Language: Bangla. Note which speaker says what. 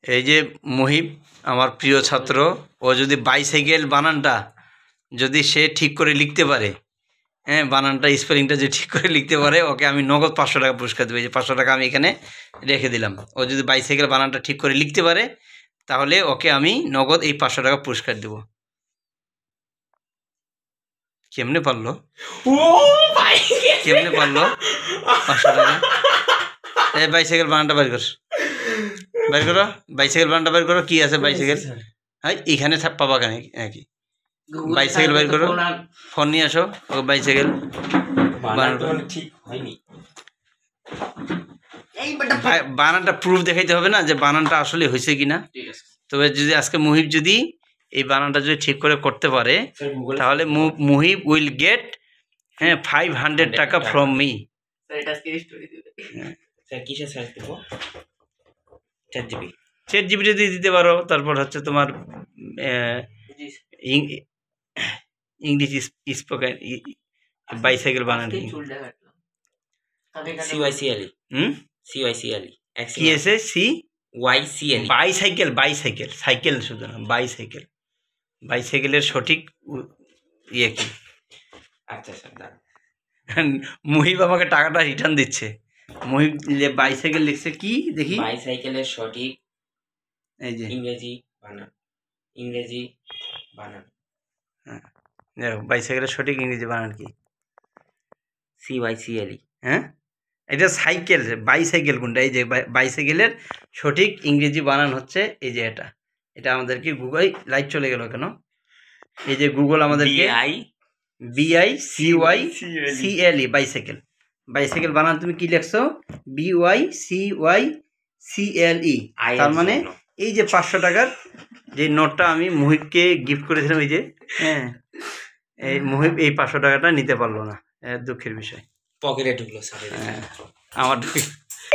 Speaker 1: এই যে মুহিব আমার প্রিয় ছাত্র, ও যদি বাইসাইকেল বানানটা যদি সে ঠিক করে লিখতে পারে, হ্যাঁ, বানানটা স্পেলিংটা যে ঠিক করে লিখতে পারে, ওকে আমি নগদ 500 টাকা পুরস্কার দেবো। এই যে 500 টাকা আমি এখানে রেখে দিলাম। ও যদি বাইসাইকেল বানানটা ঠিক করে লিখতে পারে, তাহলে ওকে আমি নগদ এই 500 টাকা পুরস্কার দেবো। কেমনে পারলো? কেমনে পারলো 500 টাকা? এই বাইসাইকেল বানানটা বের কর, বের করো বাইসাইকেল বানানটা বের করো। কি আছে বাইসাইকেল? হ্যাঁ, এখানে পাবা কেন নাকি? বাইসাইকেল বের করো, ফোন নিয়ে আসো, ও বাইসাইকেল
Speaker 2: ঠিক হয়নি।
Speaker 1: বানানটা প্রুফ দেখাইতে হবে না যে বানানটা আসলে হয়েছে কিনা। তবে যদি আজকে মুহিব যদি এই বানানটা যদি ঠিক করে করতে পারে, তাহলে মুহিব উইল গেট 500 টাকা ফ্রম মি। চ্যাট জিপিটি দিয়ে দিতে পারো। তারপর হচ্ছে তোমার ইংলিশ স্পোকেন বাইসাইকেল বানান কি আছে? বাইসাইকেল, বাইসাইকেল, সাইকেল শুধু না, বাইসাইকেল। বাইসাইকেলের সঠিক ইয়ে কি?
Speaker 2: আচ্ছা স্যার,
Speaker 1: মুহিব আমাকে টাকাটা রিটার্ন দিচ্ছে। মুহিব বাইসাইকেল লিখছে কি দেখি?
Speaker 2: বাইসাইকেলের সঠিক
Speaker 1: এই যে
Speaker 2: ইংরেজি বানান।
Speaker 1: হ্যাঁ, দেখো বাইসাইকেলের সঠিক ইংরেজি বানান কি?
Speaker 2: CYCLE।
Speaker 1: হ্যাঁ, এটা সাইকেল, বাইসাইকেল কোনটা? এই যে বাইসাইকেলের সঠিক ইংরেজি বানান হচ্ছে এই যে এটা। এটা আমাদেরকে গুগল লাইভ চলে গেল কেন? এই যে গুগল আমাদেরকে BICYCLE বাইসাইকেল, বাইসাইকেল বানান তুমি কি লিখছো? BYCYCLE। তার মানে এই যে 500 টাকার যে নোটটা আমি মুহিবকে গিফট করেছিলাম, এই যে, হ্যাঁ, এই মুহিব এই 500 টাকাটা নিতে পারলো না। দুঃখের বিষয়।
Speaker 2: পকেটে ঢুকলো স্যার।
Speaker 1: হ্যাঁ, আমার